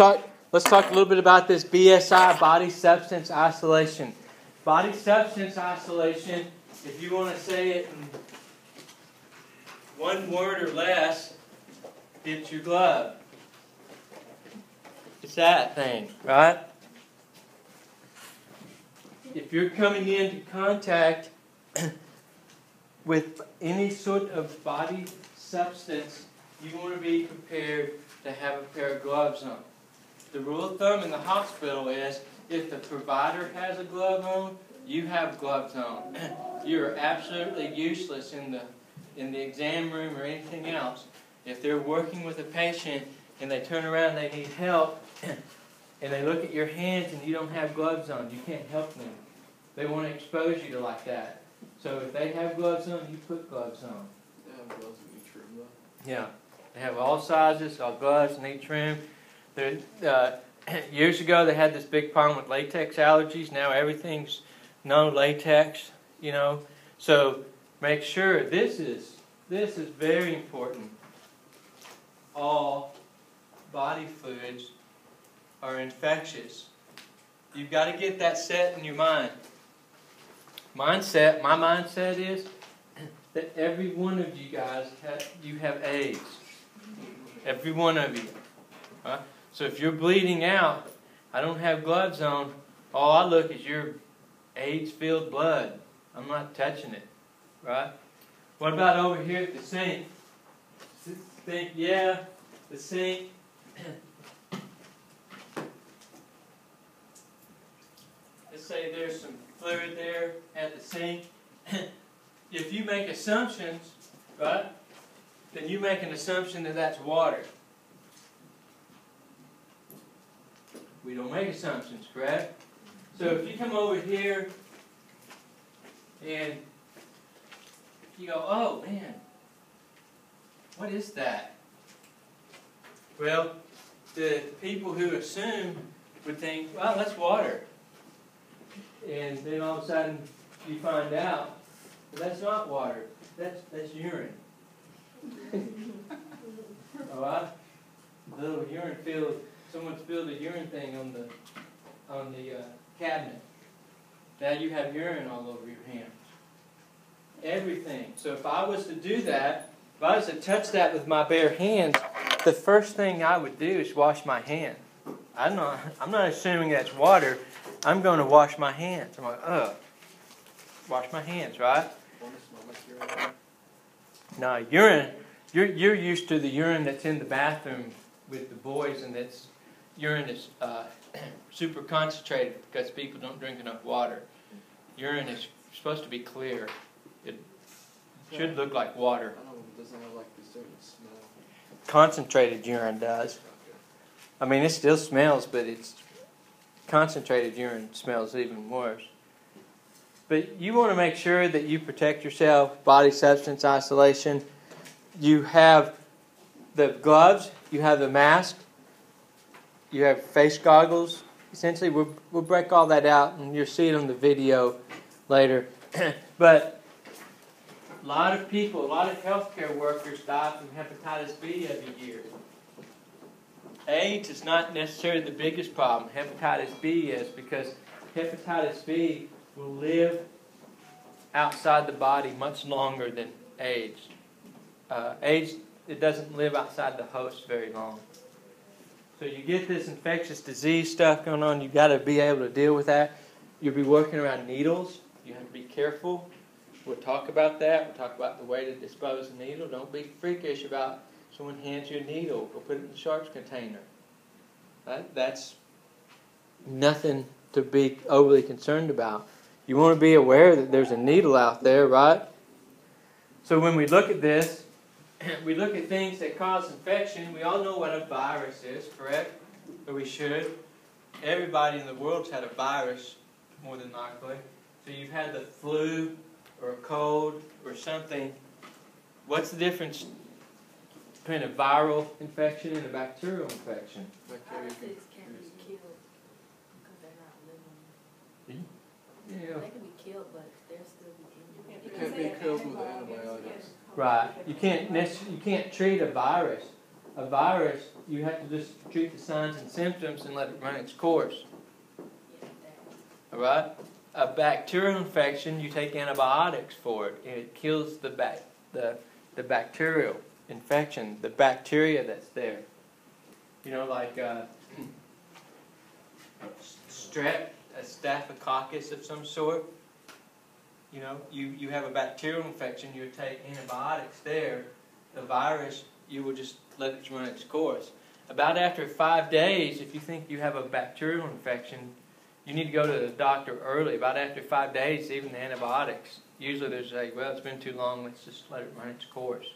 talk a little bit about this BSI, body substance isolation. Body substance isolation, if you want to say it in one word or less, it's your glove. It's that thing, right? If you're coming into contact with any sort of body substance, you want to be prepared to have a pair of gloves on. The rule of thumb in the hospital is if the provider has a glove on, you have gloves on. You're absolutely useless in the exam room or anything else. If they're working with a patient and they turn around and they need help and they look at your hands and you don't have gloves on, you can't help them. They want to expose you to like that. So if they have gloves on, you put gloves on. They have gloves in each room, though? Yeah. They have all sizes, all gloves in each room. Years ago, they had this big problem with latex allergies. Now everything's no latex, you know. So make sure, this is very important. All body fluids are infectious. You've got to get that set in your mind. My mindset is that every one of you guys have AIDS. Every one of you. Right? So if you're bleeding out, I don't have gloves on, all I look is your AIDS-filled blood. I'm not touching it. Right? What about over here at the sink? Yeah, the sink. Let's say there's some fluid there at the sink. If you make assumptions, right, then you make an assumption that that's water. We don't make assumptions, correct? So if you come over here and you go, oh man, what is that? Well, the people who assume would think, well, that's water. And then all of a sudden you find out, well, that's not water, that's urine. Alright? The little urine field, someone spilled a urine thing on the cabinet. Now you have urine all over your hands. Everything. So if I was to do that, if I was to touch that with my bare hands, the first thing I would do is wash my hands. I'm not assuming that's water. I'm going to wash my hands. I'm like, wash my hands, right? No, urine. You're used to the urine that's in the bathroom with the boys, and that's urine is super concentrated because people don't drink enough water. Urine is supposed to be clear. It should look like water. I don't know, it doesn't have like a certain smell. Concentrated urine does. I mean, it still smells, but it's concentrated urine smells even worse. But you want to make sure that you protect yourself, body substance isolation. You have the gloves, you have the mask, you have face goggles. Essentially, we'll break all that out, and you'll see it on the video later. But a lot of people, a lot of healthcare workers die from hepatitis B every year. AIDS is not necessarily the biggest problem. Hepatitis B is, because hepatitis B will live outside the body much longer than AIDS. AIDS, it doesn't live outside the host very long. So you get this infectious disease stuff going on, you've got to be able to deal with that. You'll be working around needles. You have to be careful. We'll talk about that. We'll talk about the way to dispose of a needle. Don't be freakish about someone hands you a needle. Go put it in the sharps container. Right? That's nothing to be overly concerned about. You want to be aware that there's a needle out there, right? So when we look at this, we look at things that cause infection. We all know what a virus is, correct? Or we should. Everybody in the world's had a virus, more than likely. So you've had the flu or a cold or something. What's the difference between a viral infection and a bacterial infection? Viruses can be killed because they're not living. Yeah. They can be killed, but they're still be It can't be killed with antibiotics. Right. You can't treat a virus A virus, you have to just treat the signs and symptoms and let it run its course. All right? A bacterial infection, you take antibiotics for it, and it kills the bacterial infection, the bacteria that's there. You know, like strep, a staphylococcus of some sort. You know, you have a bacterial infection, you take antibiotics there. The virus, you will just let it run its course. About after 5 days, if you think you have a bacterial infection, you need to go to the doctor early. About after 5 days, even the antibiotics, usually they say, well, it's been too long, let's just let it run its course.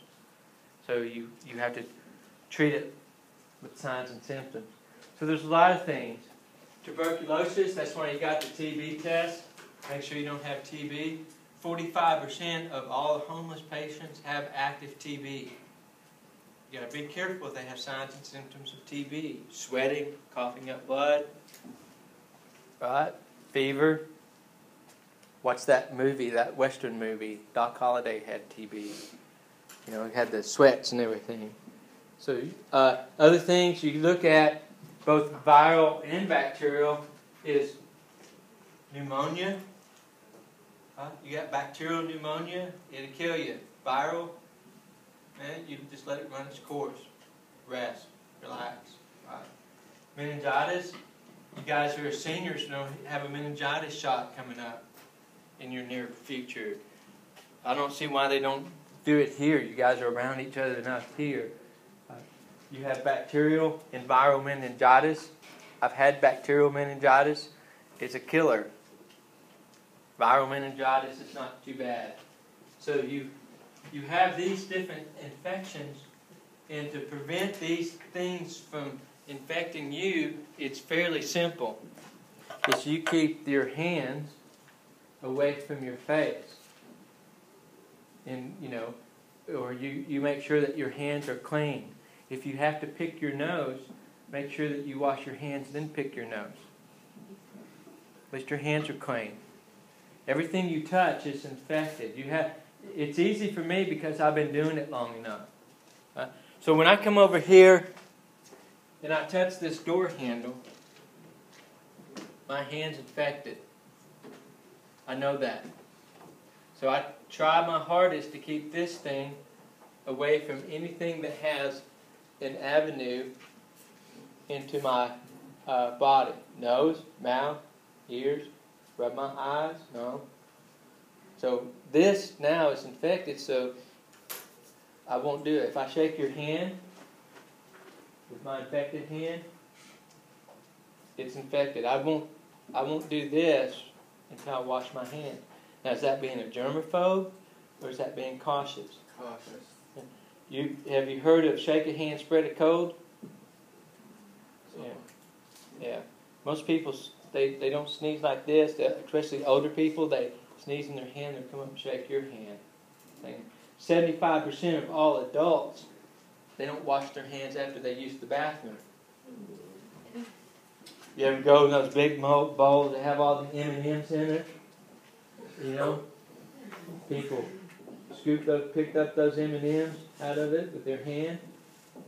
So you have to treat it with signs and symptoms. So there's a lot of things. Tuberculosis, that's why you got the TB test. Make sure you don't have TB. 45% of all homeless patients have active TB. You got to be careful if they have signs and symptoms of TB. Sweating, coughing up blood, right? Fever. What's that movie, that Western movie? Doc Holliday had TB. You know, he had the sweats and everything. So other things you look at, both viral and bacterial, is pneumonia. You got bacterial pneumonia, it'll kill you. Viral, man, you just let it run its course. Rest, relax. Right. Meningitis, you guys who are seniors have a meningitis shot coming up in your near future. I don't see why they don't do it here. You guys are around each other enough here. You have bacterial and viral meningitis. I've had bacterial meningitis. It's a killer. Viral meningitis is not too bad. So you have these different infections, and to prevent these things from infecting you, it's fairly simple. It's you keep your hands away from your face. And, you know, or you make sure that your hands are clean. If you have to pick your nose, make sure that you wash your hands, then pick your nose. At least your hands are clean. Everything you touch is infected. It's easy for me because I've been doing it long enough. So when I come over here and I touch this door handle, my hand's infected. I know that. So I try my hardest to keep this thing away from anything that has an avenue into my body. Nose, mouth, ears, rub my eyes, no. So this now is infected, so I won't do it. If I shake your hand with my infected hand, it's infected. I won't do this until I wash my hand. Now, is that being a germaphobe or is that being cautious? Cautious. Have you heard of shake a hand, spread a cold? Yeah. Most people, they don't sneeze like this, especially older people. They sneeze in their hand, they'll come up and shake your hand. 75% of all adults, they don't wash their hands after they use the bathroom. You ever go in those big bowls that have all the M&Ms in it? You know? People picked up those M&Ms out of it with their hand,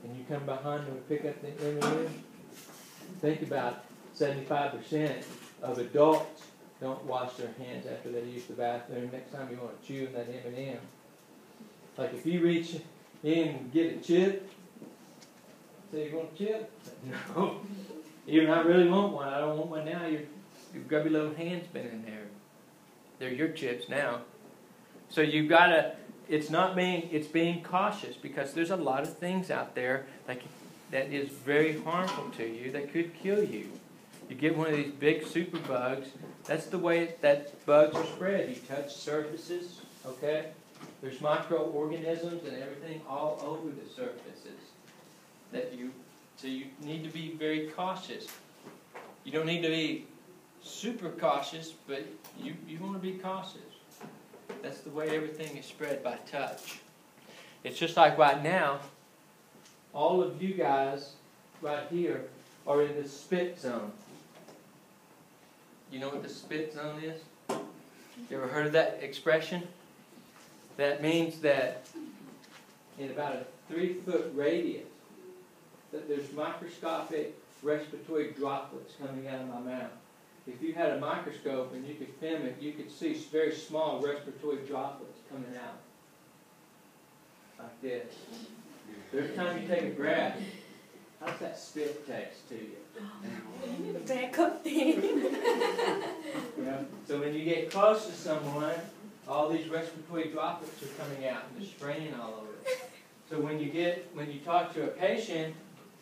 and you come behind them and pick up the M&Ms. Think about 75% of adults don't wash their hands after they use the bathroom. Next time you want to chew that M&M. Like if you reach in and get a chip, say you want a chip? No. Even I really want one. I don't want one now. Your grubby little hand's been in there. They're your chips now. So you've got to, it's being cautious because there's a lot of things out there that is very harmful to you that could kill you. You get one of these big super bugs, that's the way that bugs are spread. You touch surfaces, okay? There's microorganisms and everything all over the surfaces so you need to be very cautious. You don't need to be super cautious, but you want to be cautious. That's the way everything is spread, by touch. It's just like right now, all of you guys right here are in the spit zone. You know what the spit zone is? You ever heard of that expression? That means that in about a 3-foot radius that there's microscopic respiratory droplets coming out of my mouth. If you had a microscope and you could film it, you could see very small respiratory droplets coming out. Like this. Every time you take a breath, how's that spit taste to you? You need a backup thing. Yeah. So when you get close to someone, all these respiratory droplets are coming out and they're spraying all over. So when you talk to a patient,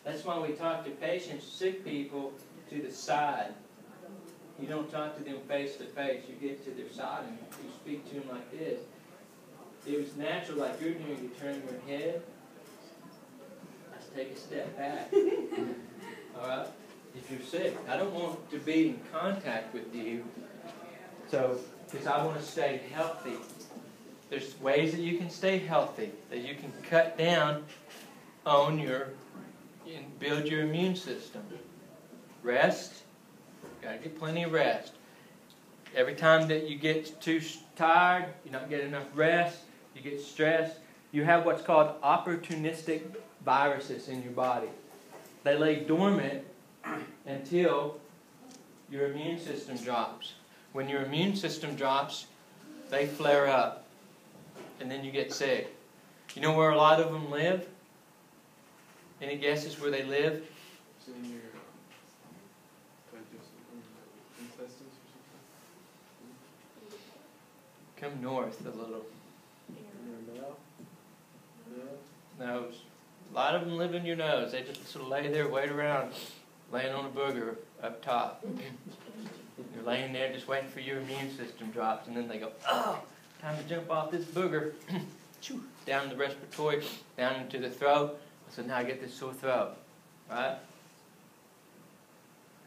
that's why we talk to patients, sick people, to the side. You don't talk to them face to face. You get to their side and you speak to them like this. It was natural, like you're doing. You turn your head. Let's take a step back. All right. If you're sick, I don't want to be in contact with you. So, because I want to stay healthy. There's ways that you can stay healthy, that you can cut down on and build your immune system. Rest. Got to get plenty of rest. Every time that you get too tired, you don't get enough rest, you get stressed, you have what's called opportunistic viruses in your body. They lay dormant until your immune system drops. When your immune system drops, they flare up, and then you get sick. You know where a lot of them live? Any guesses where they live? Is it in your intestines or something? Come north a little. In your mouth? Nose. A lot of them live in your nose. They just sort of lay there, wait around, laying on a booger up top. You're laying there just waiting for your immune system drops, and then they go, oh, time to jump off this booger. Down the respiratory, down into the throat. So now I get this sore throat, right?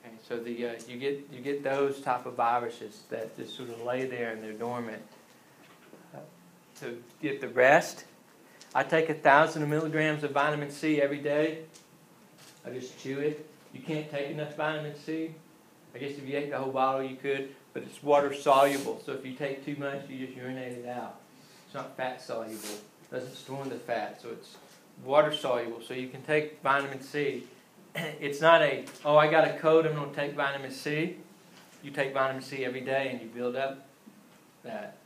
Okay, so you get those type of viruses that just sort of lay there and they're dormant. To get the rest, I take 1,000 milligrams of vitamin C every day. I just chew it. You can't take enough vitamin C. I guess if you ate the whole bottle you could, but it's water soluble. So if you take too much, you just urinate it out. It's not fat soluble. It doesn't store in the fat, so it's water soluble. So you can take vitamin C. It's not I got a cold, I'm going to take vitamin C. You take vitamin C every day and you build up that.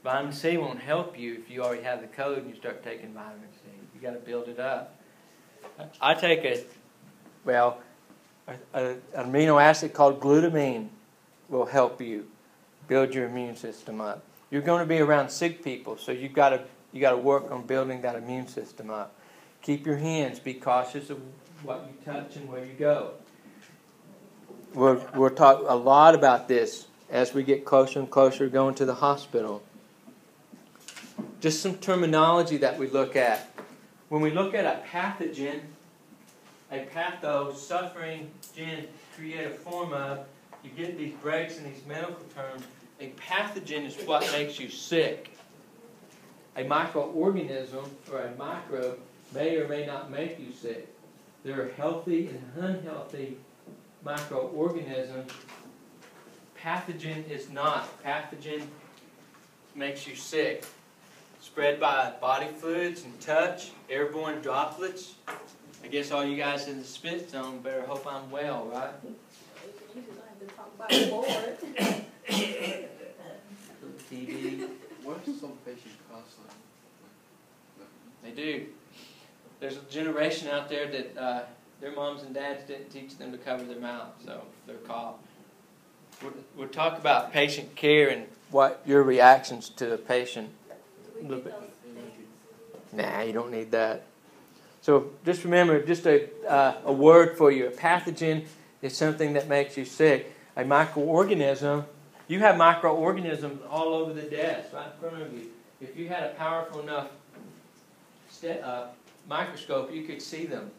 Vitamin C won't help you if you already have the code and you start taking vitamin C. You got to build it up. I take an amino acid called glutamine will help you build your immune system up. You're going to be around sick people, so you got to work on building that immune system up. Keep your hands. Be cautious of what you touch and where you go. We'll talk a lot about this as we get closer and closer going to the hospital. Just some terminology that we look at. When we look at a pathogen, a patho, suffering, gen, create a form of, you get these breaks in these medical terms. A pathogen is what makes you sick. A microorganism or a microbe may or may not make you sick. There are healthy and unhealthy microorganisms. Pathogen is not. Pathogen makes you sick. Spread by body fluids and touch, airborne droplets. I guess all you guys in the spit zone better hope I'm well, right? You just have to talk about the board. TV. What if some patient coughs They do. There's a generation out there that their moms and dads didn't teach them to cover their mouth, so they're cough. We'll talk about patient care and what your reactions to the patient. Nah, you don't need that. So just remember, just a word for you. A pathogen is something that makes you sick. A microorganism, you have microorganisms all over the desk, right in front of you. If you had a powerful enough microscope, you could see them.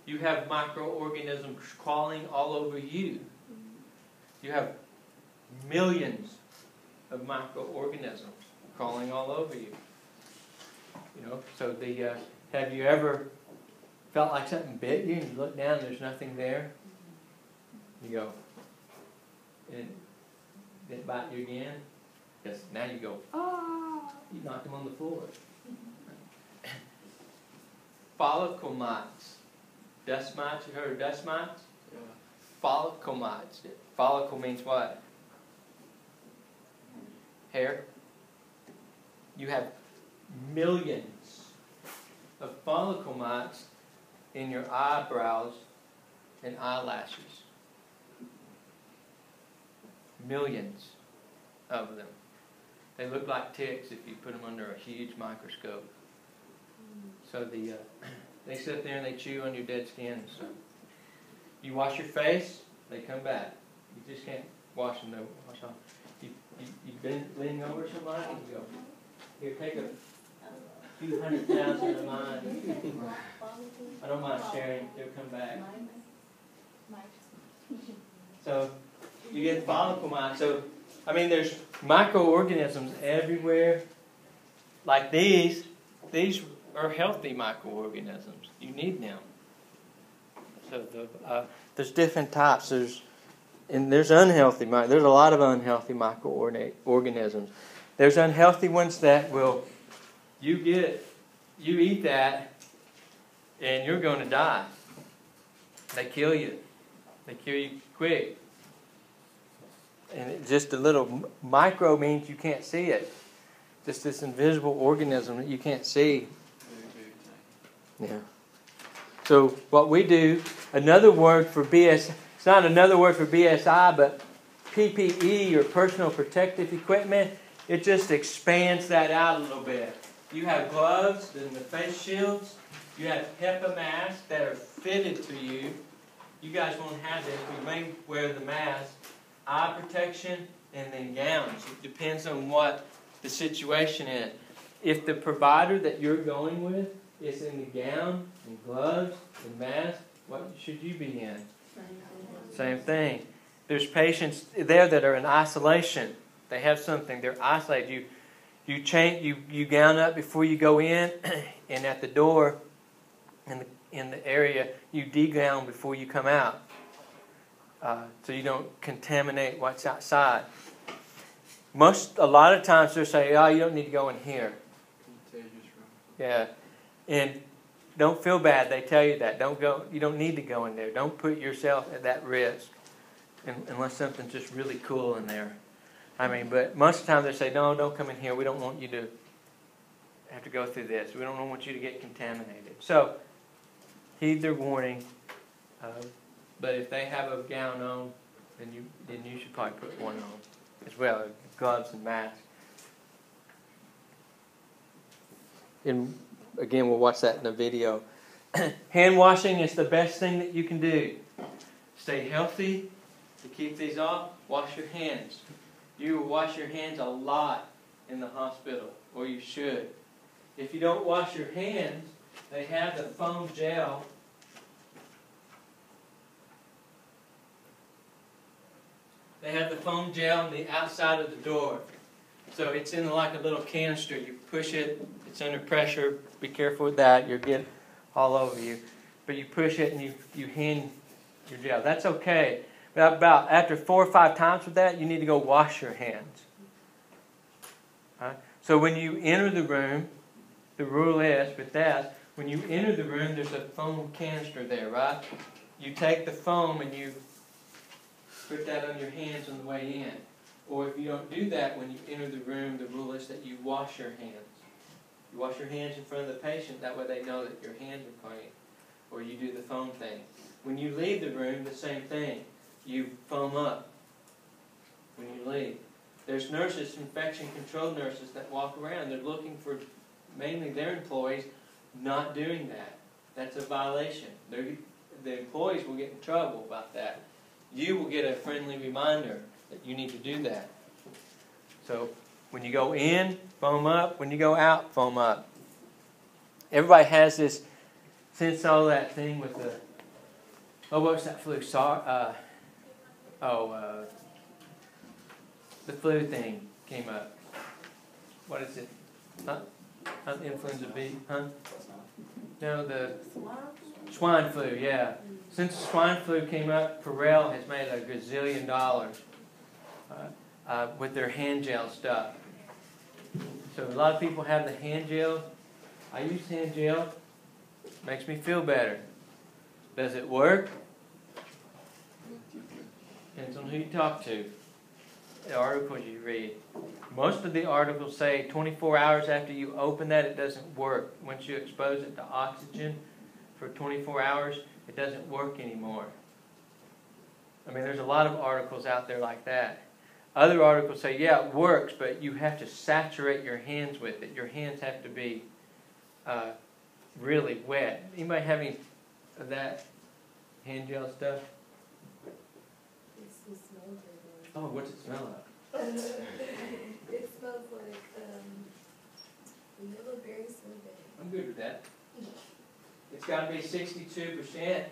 You have microorganisms crawling all over you. You have millions of microorganisms crawling all over you. You know, so have you ever felt like something bit you and you look down and there's nothing there? You go, and it bite you again? Because now you go, ah! You knocked them on the floor. Follicle mites. Dust mites, you heard of dust mites? Yeah. Follicle mites. Follicle means what? Hair. You have millions of follicle mites in your eyebrows and eyelashes. Millions of them. They look like ticks if you put them under a huge microscope. So they sit there and they chew on your dead skin and stuff. You wash your face, they come back. You just can't wash them. Wash off. You bend, lean over somebody and you go, here, take a few 100,000 of mine. I don't mind sharing. They'll come back. So you get follicle mites. So I mean, there's microorganisms everywhere. Like these are healthy microorganisms. You need them. So there's different types. There's unhealthy. There's a lot of unhealthy microorganisms. There's unhealthy ones that you eat that, and you're going to die. They kill you. They kill you quick. And just a little micro means you can't see it. Just this invisible organism that you can't see. Yeah. So what we do, another word for BS, it's not another word for BSI, but PPE or personal protective equipment, it just expands that out a little bit. You have gloves and the face shields. You have HEPA masks that are fitted to you. You guys won't have this. We may wear the mask. Eye protection, and then gowns. It depends on what the situation is. If the provider that you're going with is in the gown and gloves and mask, what should you be in? Same thing. There's patients there that are in isolation. They have something. They're isolated. You gown up before you go in, and at the door, in the area, you degown before you come out. So you don't contaminate what's outside. A lot of times they'll say, "Oh, you don't need to go in here." Yeah, and don't feel bad. They tell you that. Don't go. You don't need to go in there. Don't put yourself at that risk, unless something's just really cool in there. I mean, but most of the time they say, "No, don't come in here. We don't want you to have to go through this. We don't want you to get contaminated." So heed their warning. But if they have a gown on, then you should probably put one on as well, gloves and masks. And again, we'll watch that in the video. Hand washing is the best thing that you can do. Stay healthy. To keep these off, wash your hands. You will wash your hands a lot in the hospital, or you should. If you don't wash your hands, they have the foam gel. They have the foam gel on the outside of the door. So it's in like a little canister. You push it, it's under pressure. Be careful with that. You'll get all over you. But you push it and you hand your gel. That's okay. But about after 4 or 5 times with that, you need to go wash your hands. Right? So when you enter the room, the rule is with that, when you enter the room, there's a foam canister there, right? You take the foam and you put that on your hands on the way in. Or if you don't do that when you enter the room, the rule is that you wash your hands. You wash your hands in front of the patient, that way they know that your hands are clean. Or you do the foam thing. When you leave the room, the same thing. You foam up when you leave. There's nurses, infection control nurses, that walk around. They're looking for mainly their employees not doing that. That's a violation. The employees will get in trouble about that. You will get a friendly reminder that you need to do that. So when you go in, foam up. When you go out, foam up. Everybody has this, since all that thing with the, what was that flu? The flu thing came up. What is it? Not influenza B, huh? No, the swine flu, yeah. Since the swine flu came up, Perel has made $1 gazillion with their hand gel stuff. So a lot of people have the hand gel. I use hand gel. Makes me feel better. Does it work? Depends on who you talk to. The articles you read. Most of the articles say 24 hours after you open that, it doesn't work. Once you expose it to oxygen for 24 hours, it doesn't work anymore. I mean, there's a lot of articles out there like that. Other articles say, yeah, it works, but you have to saturate your hands with it. Your hands have to be really wet. Anybody have any of that hand gel stuff? It smells like Oh, what's it smell like? it smells like yellow berry sorbet. I'm good with that. It's got to be 62%,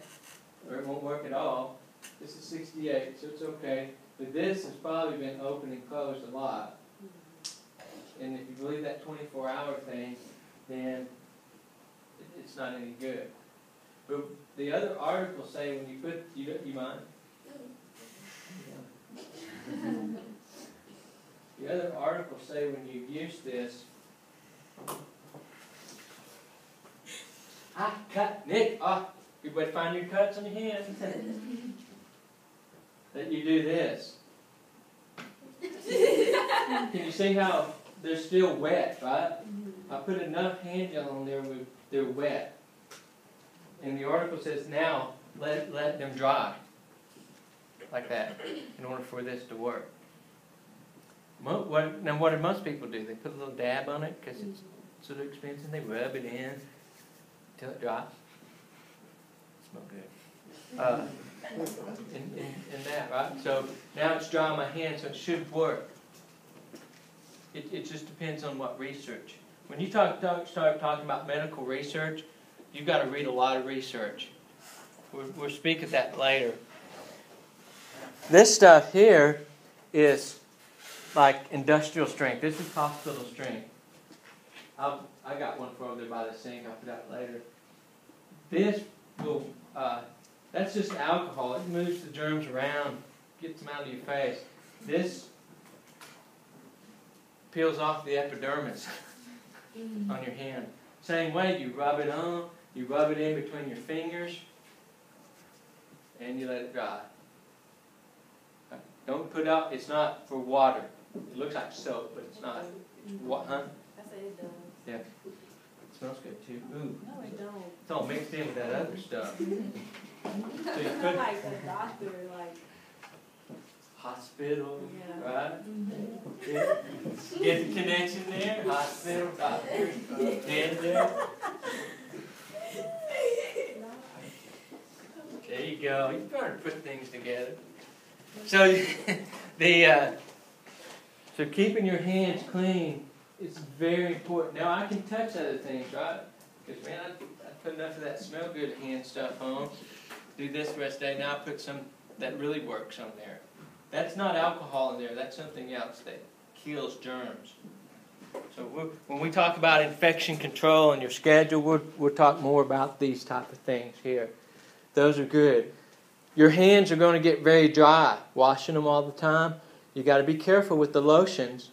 or it won't work at all. This is 68, so it's okay. But this has probably been opened and closed a lot. And if you believe that 24-hour thing, then it's not any good. But the other articles say when you put, you mind? The other articles say when you use this, cut, Nick, good way to find your cuts on your hands. That you do this. Can you see how they're still wet, right? I put enough hand gel on there where they're wet. And the article says now let them dry. Like that, in order for this to work. Now what do most people do? They put a little dab on it because it's sort of expensive. They rub it in until it dries. Smell good. In that, right? So now it's dry on my hand, so it should work. It just depends on what research. When you start talking about medical research, you've got to read a lot of research. We'll speak of that later. This stuff here is like industrial strength. This is hospital strength. I got one for over there by the sink. I'll put that later. This will, that's just alcohol. It moves the germs around, gets them out of your face. This peels off the epidermis on your hand. Same way, you rub it on, you rub it in between your fingers, and you let it dry. Don't put out, it's not for water. It looks like soap, but it's not. What, huh? I say it does. Yeah. It smells good too. Ooh. No, it don't. It's all mixed in with that other stuff. So you I'm put like a doctor, like. hospital, Yeah. right? Yeah. Get the connection there. Hospital, doctor, hand there. There you go. You're trying to put things together. So so keeping your hands clean is very important. Now I can touch other things, right? Because man, I put enough of that smell good hand stuff on. Do this the rest of the day. Now I put some that really works on there. That's not alcohol in there. That's something else that kills germs. So when we talk about infection control in your schedule, we'll talk more about these type of things here. Those are good. Your hands are going to get very dry, washing them all the time. You got to be careful with the lotions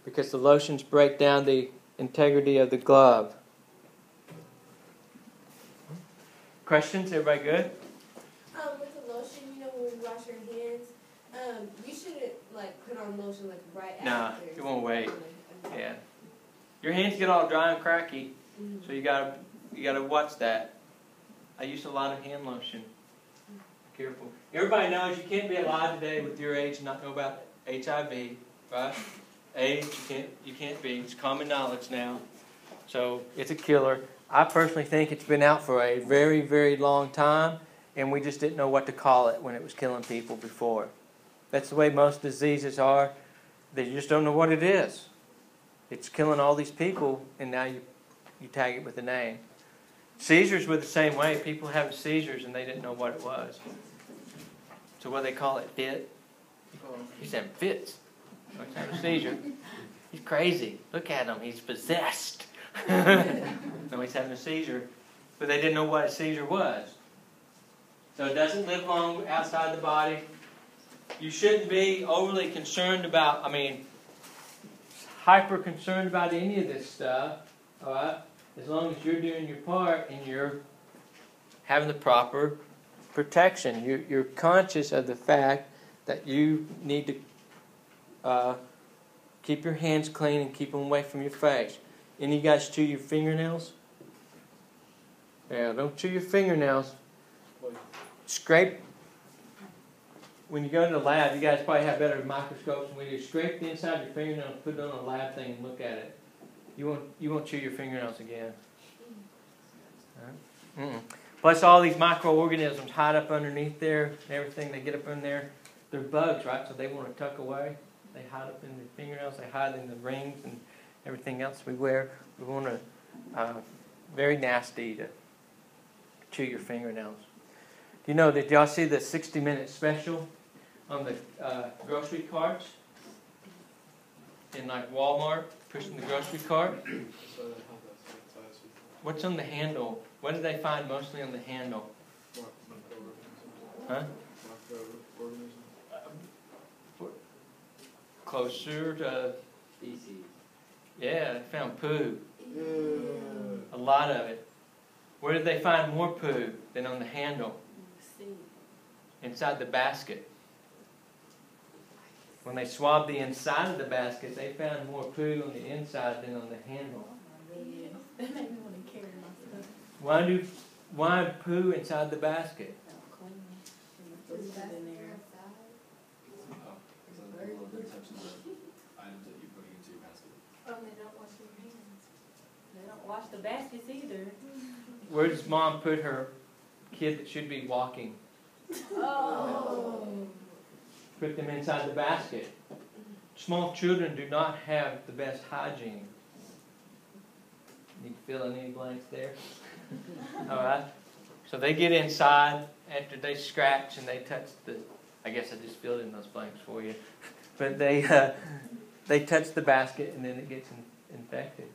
because the lotions break down the integrity of the glove. Questions? Everybody good? With the lotion, you know, when we wash our hands, you shouldn't like put on lotion like right after. Nah, you won't wait. Yeah, your hands get all dry and cracky, so you gotta watch that. I use a lot of hand lotion. Careful. Everybody knows you can't be alive today with your age and not know about HIV, right? AIDS, you can't be. It's common knowledge now. So it's a killer. I personally think it's been out for a very, very long time, and we just didn't know what to call it when it was killing people before. That's the way most diseases are. They just don't know what it is. It's killing all these people, and now you tag it with a name. Seizures were the same way. People have seizures, and they didn't know what it was. So what do they call it? Fit? He's having fits. He's having a seizure. He's crazy. Look at him. He's possessed. No, he's having a seizure. But they didn't know what a seizure was. So it doesn't live long outside the body. You shouldn't be overly concerned about, hyper concerned about any of this stuff. All right? As long as you're doing your part and you're having the proper protection. You're conscious of the fact that you need to keep your hands clean and keep them away from your face. Any of you guys chew your fingernails? Yeah, don't chew your fingernails. Scrape. When you go to the lab, you guys probably have better microscopes. When you scrape the inside of your fingernail, put it on a lab thing and look at it. You won't chew your fingernails again. Mm-mm. Plus all these microorganisms hide up underneath there and everything. They get up in there. They're bugs, right? So they want to tuck away. They hide up in the fingernails. They hide in the rings and everything else we wear. We want to, very nasty to chew your fingernails. Do you know, did y'all see the 60-minute special on the grocery carts? In like Walmart, pushing the grocery cart? What's on the handle? What did they find mostly on the handle? Huh? Closer to feces. Yeah, they found poo. A lot of it. Where did they find more poo than on the handle? Inside the basket. When they swabbed the inside of the basket, they found more poo on the inside than on the handle. That made me want to carry my stuff. Why poo inside the basket? Oh, they don't wash their hands. They don't wash the baskets either. Where does mom put her kid that should be walking? Oh. Put them inside the basket. Small children do not have the best hygiene. Need to fill in any blanks there? All right. So they get inside after they scratch and they touch the. I guess I just filled in those blanks for you. But they touch the basket and then it gets infected.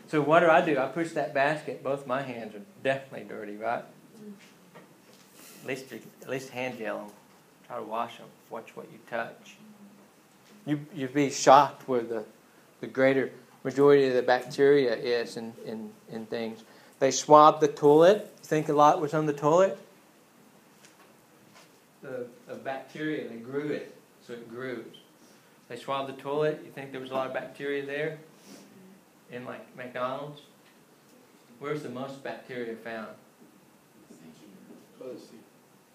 So what do? I push that basket. Both my hands are definitely dirty, right? At least hand gel them. Try to wash them. Watch what you touch. You'd be shocked where the greater majority of the bacteria is in things. They swabbed the toilet. You think a lot was on the toilet? The bacteria, they grew it, so it grew. They swabbed the toilet. You think there was a lot of bacteria there? In like McDonald's? Where's the most bacteria found?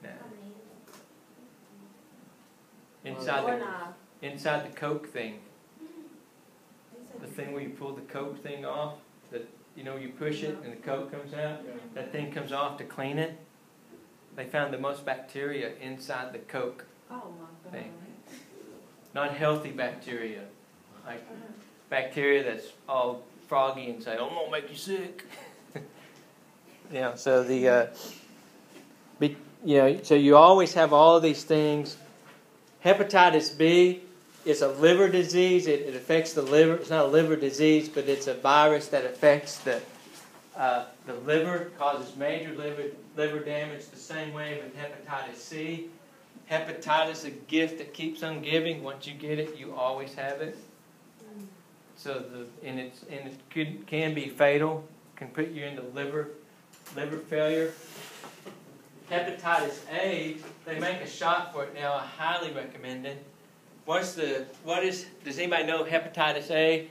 No. Inside the Coke thing. The thing where you pull the Coke thing off, you push it and the Coke comes out. That thing comes off to clean it. They found the most bacteria inside the Coke thing. Not healthy bacteria. Like bacteria that's all froggy and say, "I'm gonna make you sick." So so you always have all of these things. Hepatitis B is a liver disease. It affects the liver. It's not a liver disease, but it's a virus that affects the liver, causes major liver damage. The same way with hepatitis C. Hepatitis is a gift that keeps on giving. Once you get it, you always have it. So it can be fatal. Can put you into liver failure. Hepatitis A, they make a shot for it now. I highly recommend it. Does anybody know hepatitis A?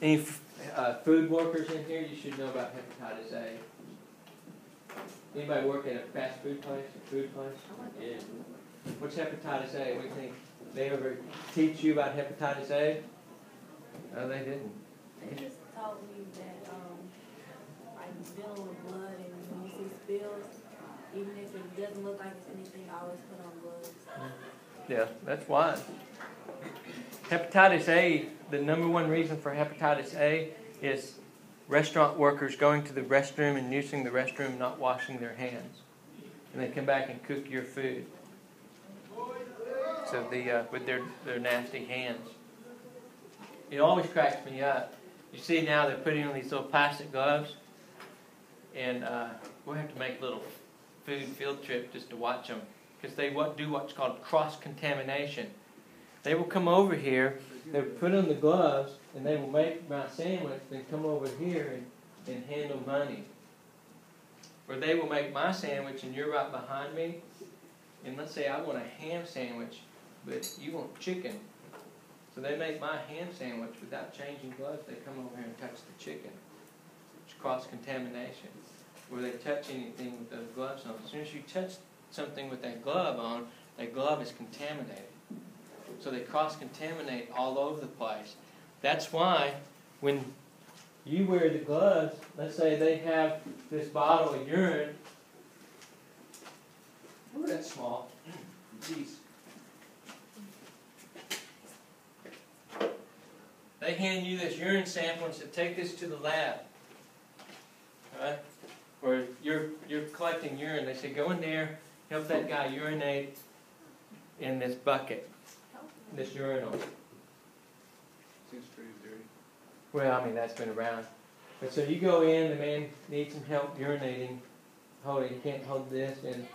Any food workers in here? You should know about hepatitis A. Anybody work at a fast food place, a food place? Yeah. What's hepatitis A? What do you think? They ever teach you about hepatitis A? No, they didn't. They just taught me that like dealing with blood and when you see spills, even if it doesn't look like it's anything, I always put on gloves. Yeah, that's why. Hepatitis A, the number one reason for hepatitis A is restaurant workers going to the restroom and using the restroom, not washing their hands. And they come back and cook your food. So with their nasty hands. It always cracks me up. You see now they're putting on these little plastic gloves. And we'll have to make a little food field trip just to watch them. Because they do what's called cross-contamination. They will come over here, they will put on the gloves, and they will make my sandwich, then come over here and handle money. Or they will make my sandwich and you're right behind me. And let's say I want a ham sandwich, but you want chicken. So they make my ham sandwich without changing gloves. They come over here and touch the chicken. It's cross-contamination. Where they touch anything with those gloves on. As soon as you touch something with that glove on, that glove is contaminated. So they cross-contaminate all over the place. That's why when you wear the gloves, let's say they have this bottle of urine. Oh, that's small. Jeez. They hand you this urine sample and say, take this to the lab. Alright? Or you're collecting urine. They say, go in there, help that guy urinate in this bucket. This urinal. Seems pretty dirty. Well, I mean, that's been around. But so you go in, the man needs some help urinating. He can't hold this and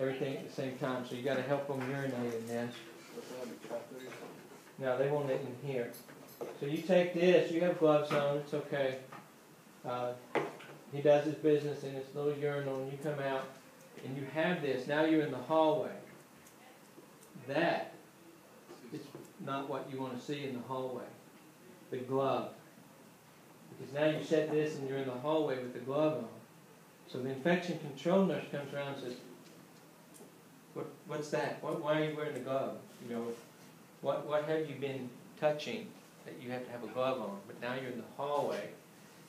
everything at the same time. So you got to help him urinate in this. Does it have a catheter or something? No, they want it in here. So you take this, you have gloves on, it's okay. He does his business in this little urinal, and you come out, and you have this. Now you're in the hallway. That is not what you want to see in the hallway. The glove. Because now you set this, and you're in the hallway with the glove on. So the infection control nurse comes around and says, "What's that? Why are you wearing the glove? You know, what have you been touching that you have to have a glove on?" But now you're in the hallway.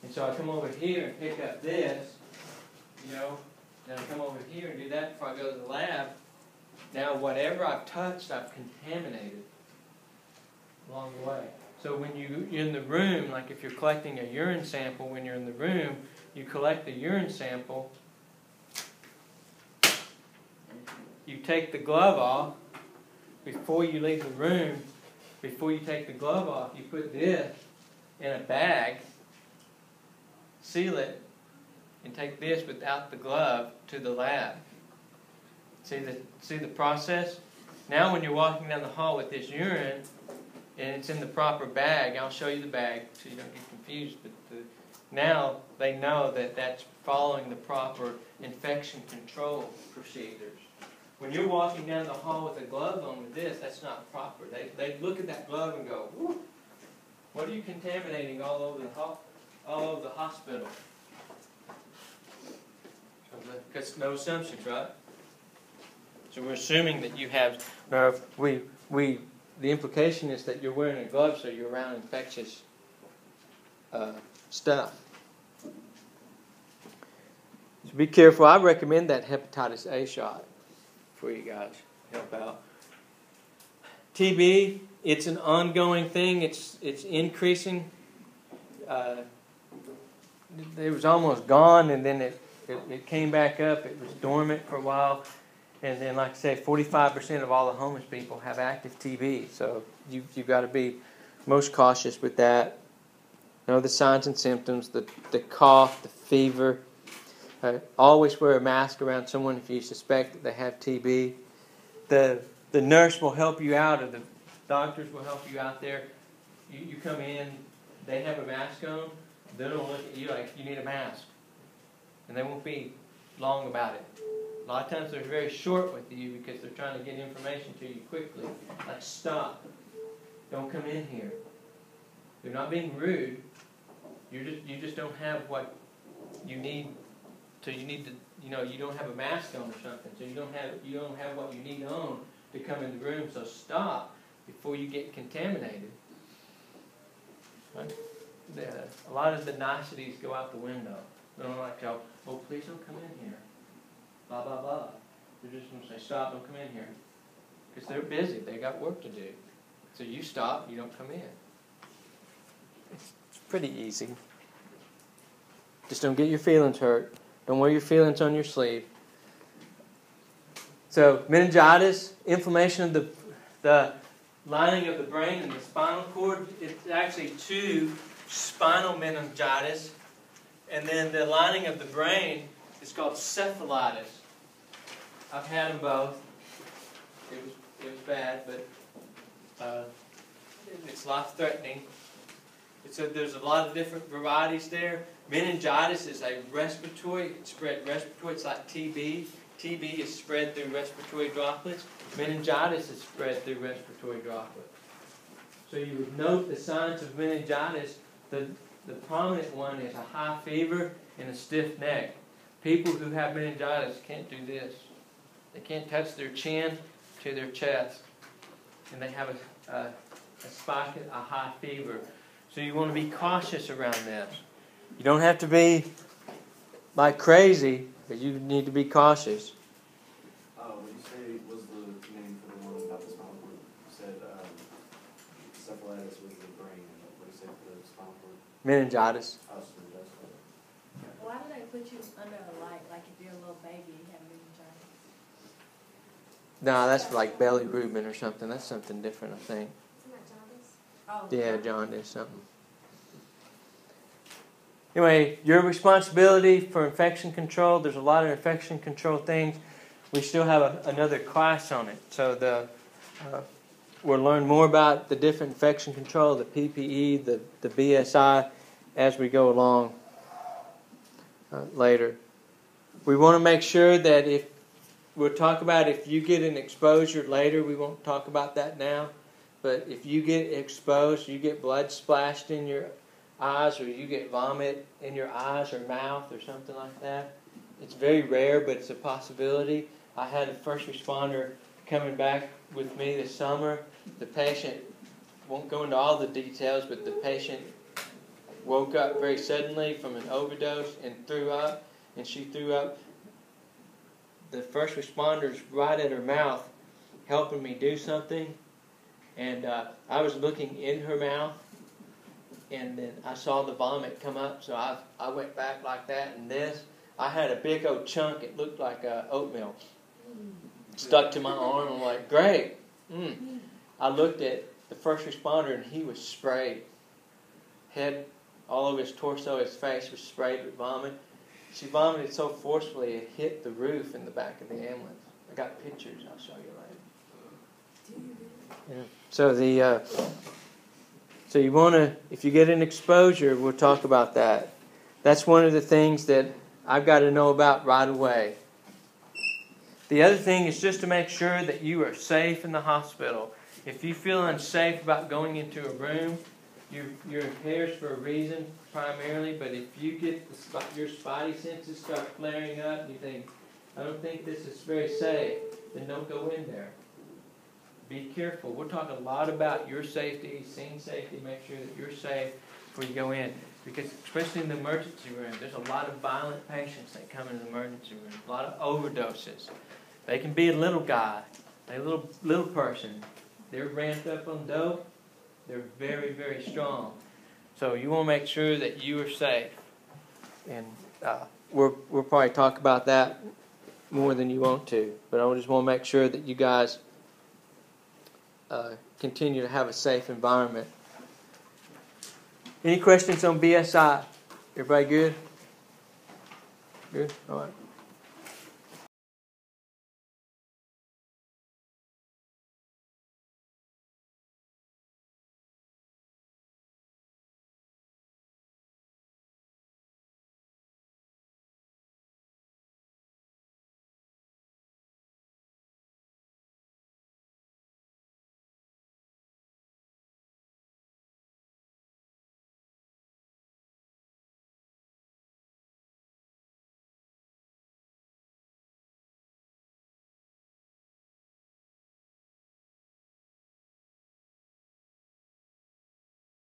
And so I come over here and pick up this, you know, then I come over here and do that before I go to the lab. Now whatever I've touched, I've contaminated along the way. So when you're in the room, like if you're collecting a urine sample, when you're in the room, you collect the urine sample, you take the glove off. Before you leave the room, before you take the glove off, you put this in a bag, seal it, and take this without the glove to the lab. See the process? Now when you're walking down the hall with this urine, and it's in the proper bag, I'll show you the bag so you don't get confused, but now they know that that's following the proper infection control procedures. When you're walking down the hall with a glove on with this, that's not proper. They look at that glove and go, "Whoa, what are you contaminating all over the hospital?" Because no assumptions, right? So we're assuming that you have. Now, the implication is that you're wearing a glove, so you're around infectious stuff. So be careful. I recommend that hepatitis A shot for you guys. Help out. TB, it's an ongoing thing. It's increasing. It was almost gone, and then it came back up. It was dormant for a while. And then, like I say, 45% of all the homeless people have active TB. So you've got to be most cautious with that. Know the signs and symptoms, the cough, the fever. Always wear a mask around someone if you suspect that they have TB. The nurse will help you out, or the doctors will help you out there. You come in, they have a mask on. They don't look at you like you need a mask. And they won't be long about it. A lot of times they're very short with you because they're trying to get information to you quickly. Like, stop. Don't come in here. They're not being rude. You just don't have what you need. So you need to, you don't have a mask on or something. So you don't have what you need on to come in the room. So stop before you get contaminated. Right? A lot of the niceties go out the window. They don't like to go, "Oh, please don't come in here. Blah, blah, blah." They're just going to say, "Stop, don't come in here." Because they're busy. They got work to do. So you stop, you don't come in. It's pretty easy. Just don't get your feelings hurt. Don't wear your feelings on your sleeve. So meningitis, inflammation of the lining of the brain and the spinal cord. It's actually two spinal meningitis. And then the lining of the brain is called cephalitis. I've had them both. It was bad, but it's life-threatening. There's a lot of different varieties there. Meningitis is a respiratory, spread respiratory. It's like TB. TB is spread through respiratory droplets. Meningitis is spread through respiratory droplets. So you would note the signs of meningitis. The prominent one is a high fever and a stiff neck. People who have meningitis can't do this. They can't touch their chin to their chest. And they have a spike, a high fever. So you want to be cautious around this. You don't have to be like crazy, but you need to be cautious. What you say was the name for the one about the spinal cord? You said encephalitis was the brain. What do you say for the spinal cord? Meningitis. Oh, so that's Why do they put you under a light, like if you're a little baby and you have meningitis? No, that's for like belly rubin or something. That's something different, I think. Isn't that jaundice? Oh, Yeah, jaundice, something. Anyway, your responsibility for infection control. There's a lot of infection control things. We still have another class on it. So we'll learn more about the different infection control, the PPE, the BSI, as we go along later. We want to make sure that we'll talk about if you get an exposure later. We won't talk about that now. But if you get exposed, you get blood splashed in your eyes, or you get vomit in your eyes or mouth or something like that. It's very rare, but it's a possibility. I had a first responder coming back with me this summer. The patient, won't go into all the details, but the patient woke up very suddenly from an overdose and threw up, and she threw up. The first responder's right at her mouth helping me do something, and I was looking in her mouth, and then I saw the vomit come up, so I went back like that, and I had a big old chunk, it looked like oatmeal, stuck to my arm. I'm like, great. I looked at the first responder, and he was sprayed. Head, all over his torso, his face was sprayed with vomit. She vomited so forcefully it hit the roof in the back of the ambulance. I got pictures, I'll show you later. Yeah. So you want to, if you get an exposure, we'll talk about that. That's one of the things that I've got to know about right away. The other thing is just to make sure that you are safe in the hospital. If you feel unsafe about going into a room, you're impaired for a reason primarily, but if you get your spidey senses start flaring up, and you think, I don't think this is very safe, then don't go in there. Be careful. We'll talk a lot about your safety, scene safety, make sure that you're safe before you go in. Because especially in the emergency room, there's a lot of violent patients that come in the emergency room, a lot of overdoses. They can be a little guy, a little person. They're ramped up on dope. They're very, very strong. So you want to make sure that you are safe. And we'll probably talk about that more than you want to. But I just want to make sure that you guys continue to have a safe environment. Any questions on BSI? Everybody good? Good? All right.